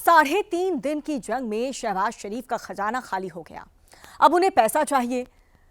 3.5 दिन की जंग में शहबाज शरीफ का खजाना खाली हो गया। अब उन्हें पैसा चाहिए।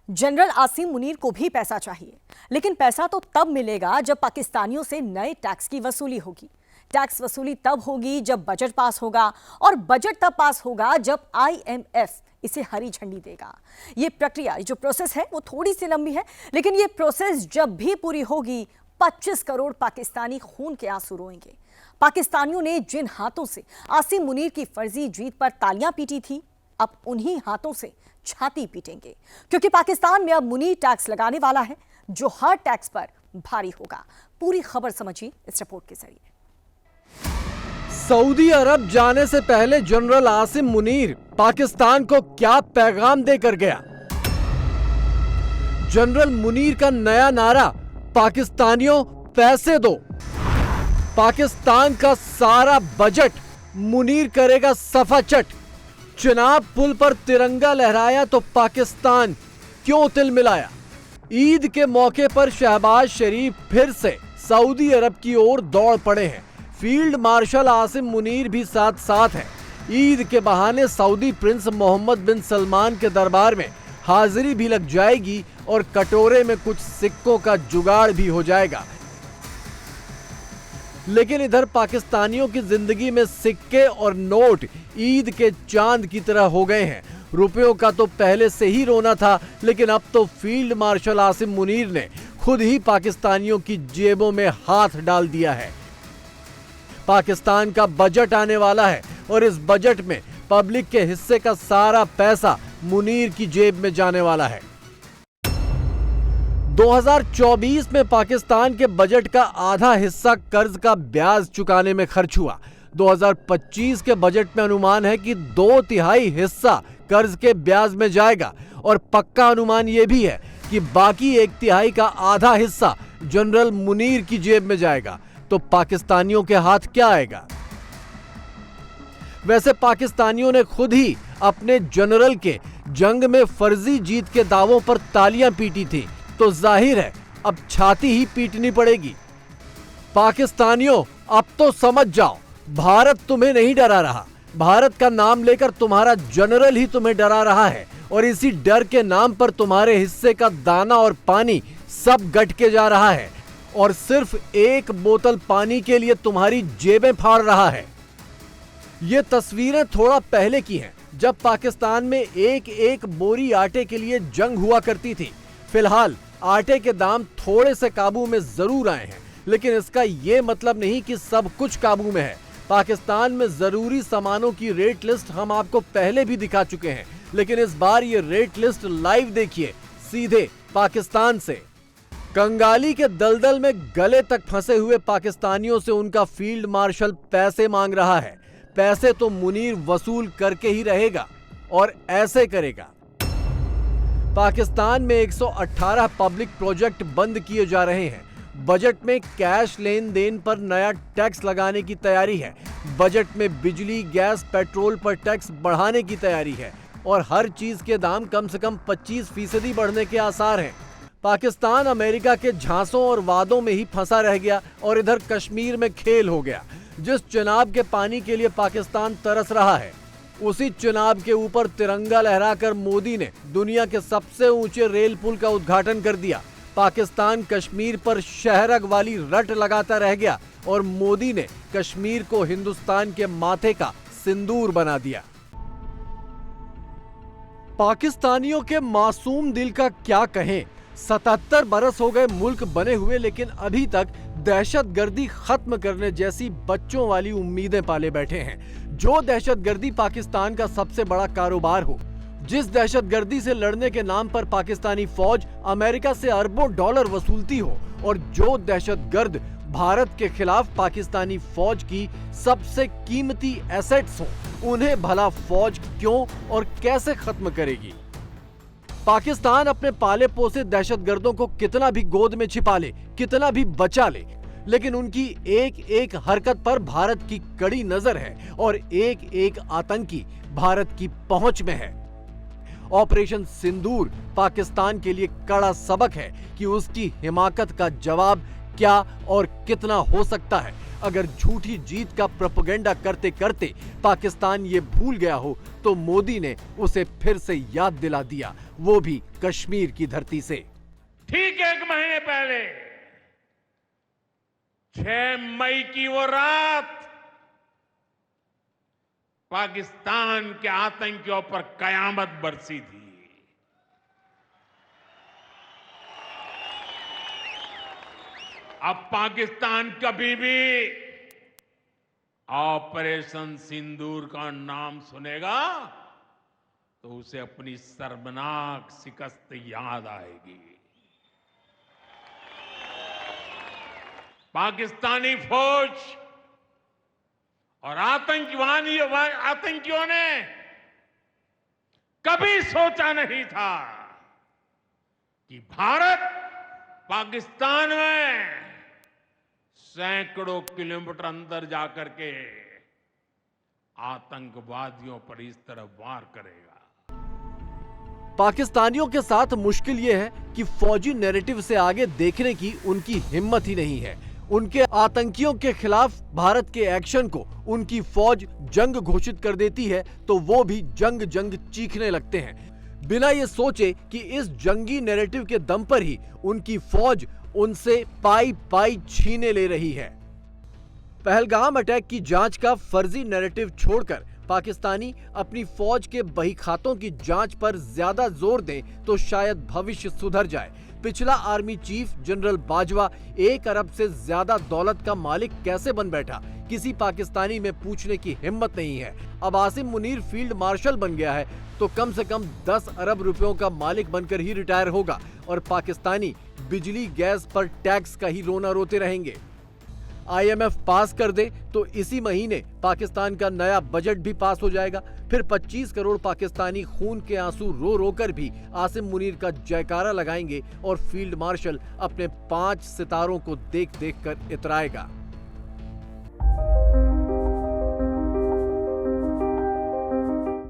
जनरल आसिम मुनीर को भी पैसा चाहिए, लेकिन पैसा तो तब मिलेगा जब पाकिस्तानियों से नए टैक्स की वसूली होगी। टैक्स वसूली तब होगी जब बजट पास होगा, और बजट तब पास होगा जब IMF इसे हरी झंडी देगा। ये प्रक्रिया, जो प्रोसेस है वो थोड़ी सी लंबी है, लेकिन ये प्रोसेस जब भी पूरी होगी 25 करोड़ पाकिस्तानी खून के आंसू रोएंगे। पाकिस्तानियों ने जिन हाथों से आसिम मुनीर की फर्जी जीत पर तालियां पीटी थी, अब उन्हीं हाथों से छाती पीटेंगे, क्योंकि पाकिस्तान में अब मुनीर टैक्स लगाने वाला है, जो हर टैक्स पर भारी होगा। पूरी खबर समझिए इस रिपोर्ट के जरिए। सऊदी अरब जाने से पहले जनरल आसिम मुनीर पाकिस्तान को क्या पैगाम देकर गया? जनरल मुनीर का नया नारा, पाकिस्तानियों पैसे दो। पाकिस्तान का सारा बजट मुनीर करेगा सफाचट। चिनाब पुल पर तिरंगा लहराया तो पाकिस्तान क्यों तिलमिलाया? ईद के मौके पर शहबाज शरीफ फिर से सऊदी अरब की ओर दौड़ पड़े हैं। फील्ड मार्शल आसिम मुनीर भी साथ साथ हैं। ईद के बहाने सऊदी प्रिंस मोहम्मद बिन सलमान के दरबार में हाजिरी भी लग जाएगी और कटोरे में कुछ सिक्कों का जुगाड़ भी हो जाएगा। लेकिन इधर पाकिस्तानियों की जिंदगी में सिक्के और नोट ईद के चांद की तरह हो गए हैं। रुपयों का तो पहले से ही रोना था, लेकिन अब तो फील्ड मार्शल आसिम मुनीर ने खुद ही पाकिस्तानियों की जेबों में हाथ डाल दिया है। पाकिस्तान का बजट आने वाला है और इस बजट में पब्लिक के हिस्से का सारा पैसा मुनीर की जेब में जाने वाला है। 2024 में पाकिस्तान के बजट का आधा हिस्सा कर्ज का ब्याज चुकाने में खर्च हुआ। 2025 के बजट में अनुमान है कि 2/3 हिस्सा कर्ज के ब्याज में जाएगा, और पक्का अनुमान यह भी है कि बाकी 1/3 का आधा हिस्सा जनरल मुनीर की जेब में जाएगा। तो पाकिस्तानियों के हाथ क्या आएगा? वैसे पाकिस्तानियों ने खुद ही अपने जनरल के जंग में फर्जी जीत के दावों पर तालियां पीटी थी, तो जाहिर है अब छाती ही पीटनी पड़ेगी। पाकिस्तानियों, अब तो समझ जाओ, भारत तुम्हें नहीं डरा रहा। भारत का नाम लेकर तुम्हारा जनरल ही तुम्हें डरा रहा है, और इसी डर के नाम पर तुम्हारे हिस्से का दाना और पानी सब गट के जा रहा है, और सिर्फ एक बोतल पानी के लिए तुम्हारी जेबें फाड़ रहा है। ये तस्वीरें थोड़ा पहले की हैं, जब पाकिस्तान में एक बोरी आटे के लिए जंग हुआ करती थी। फिलहाल आटे के दाम थोड़े से काबू में जरूर आए हैं, लेकिन इसका ये मतलब नहीं कि सब कुछ काबू में है। पाकिस्तान में जरूरी सामानों की रेट लिस्ट हम आपको पहले भी दिखा चुके हैं, लेकिन इस बार ये रेट लिस्ट लाइव देखिए, सीधे पाकिस्तान से। कंगाली के दलदल में गले तक फंसे हुए पाकिस्तानियों से उनका फील्ड मार्शल पैसे मांग रहा है। पैसे तो मुनीर वसूल करके ही रहेगा, और ऐसे करेगा। पाकिस्तान में 118 पब्लिक प्रोजेक्ट बंद किए जा रहे हैं। बजट में कैश लेन देन पर नया टैक्स लगाने की तैयारी है। बजट में बिजली, गैस, पेट्रोल पर टैक्स बढ़ाने की तैयारी है, और हर चीज के दाम कम से कम 25% बढ़ने के आसार हैं। पाकिस्तान अमेरिका के झांसों और वादों में ही फंसा रह गया, और इधर कश्मीर में खेल हो गया। जिस चिनाब के पानी के लिए पाकिस्तान तरस रहा है, उसी चिनाब के ऊपर तिरंगा लहराकर मोदी ने दुनिया के सबसे ऊंचे रेल पुल का उद्घाटन कर दिया। पाकिस्तान कश्मीर पर शहरग वाली रट लगाता रह गया, और मोदी ने कश्मीर को हिंदुस्तान के माथे का सिंदूर बना दिया। पाकिस्तानियों के मासूम दिल का क्या कहें। 77 बरस हो गए मुल्क बने हुए, लेकिन अभी तक दहशतगर्दी खत्म करने जैसी बच्चों वाली उम्मीदें पाले बैठे हैं। जो दहशतगर्दी पाकिस्तान का सबसे बड़ा कारोबार हो, जिस दहशतगर्दी से लड़ने के नाम पर पाकिस्तानी फौज अमेरिका से अरबों डॉलर वसूलती हो, और जो दहशतगर्द भारत के खिलाफ पाकिस्तानी फौज की सबसे कीमती एसेट्स हो, उन्हें भला फौज क्यों और कैसे खत्म करेगी? पाकिस्तान अपने पाले पोसे दहशतगर्दों को कितना भी गोद में छिपा ले, कितना भी बचा ले, लेकिन उनकी एक एक हरकत पर भारत की कड़ी नजर है, और एक एक आतंकी भारत की पहुंच में है। ऑपरेशन सिंदूर पाकिस्तान के लिए कड़ा सबक है कि उसकी हिमाकत का जवाब क्या और कितना हो सकता है अगर झूठी जीत का प्रोपेगेंडा करते करते पाकिस्तान ये भूल गया हो तो मोदी ने उसे फिर से याद दिला दिया, वो भी कश्मीर की धरती से। ठीक 1 महीने पहले 6 मई की वो रात पाकिस्तान के आतंकियों पर कयामत बरसी थी। अब पाकिस्तान कभी भी ऑपरेशन सिंदूर का नाम सुनेगा तो उसे अपनी शर्मनाक शिकस्त याद आएगी। पाकिस्तानी फौज और आतंकियों ने कभी सोचा नहीं था कि भारत पाकिस्तान में सैकड़ों किलोमीटर अंदर जाकर के आतंकवादियों पर इस तरह वार करेगा। पाकिस्तानियों के साथ मुश्किल यह है कि फौजी नैरेटिव से आगे देखने की उनकी हिम्मत ही नहीं है। उनके आतंकियों के खिलाफ भारत के एक्शन को उनकी फौज जंग घोषित कर देती है तो वो भी जंग चीखने लगते हैं, बिना ये सोचे कि इस जंगी नैरेटिव के दम पर ही उनकी फौज उनसे पाई छीने ले रही है। पहलगाम अटैक की जांच का फर्जी नैरेटिव छोड़कर पाकिस्तानी अपनी फौज के बहीखातों की जांच पर ज्यादा जोर दें तो शायद भविष्य सुधर जाए। पिछला आर्मी चीफ जनरल बाजवा 1 अरब से ज्यादा दौलत का मालिक कैसे बन बैठा, किसी पाकिस्तानी में पूछने की हिम्मत नहीं है। अब आसिम मुनीर फील्ड मार्शल बन गया है तो कम से कम 10 अरब रुपयों का मालिक बनकर ही रिटायर होगा और पाकिस्तानी बिजली गैस पर टैक्स का ही रोना रोते रहेंगे। IMF पास कर दे तो इसी महीने पाकिस्तान का नया बजट भी पास हो जाएगा। फिर 25 करोड़ पाकिस्तानी खून के आंसू रो रो कर भी आसिम मुनीर का जयकारा लगाएंगे और फील्ड मार्शल अपने 5 सितारों को देख देख कर इतराएगा।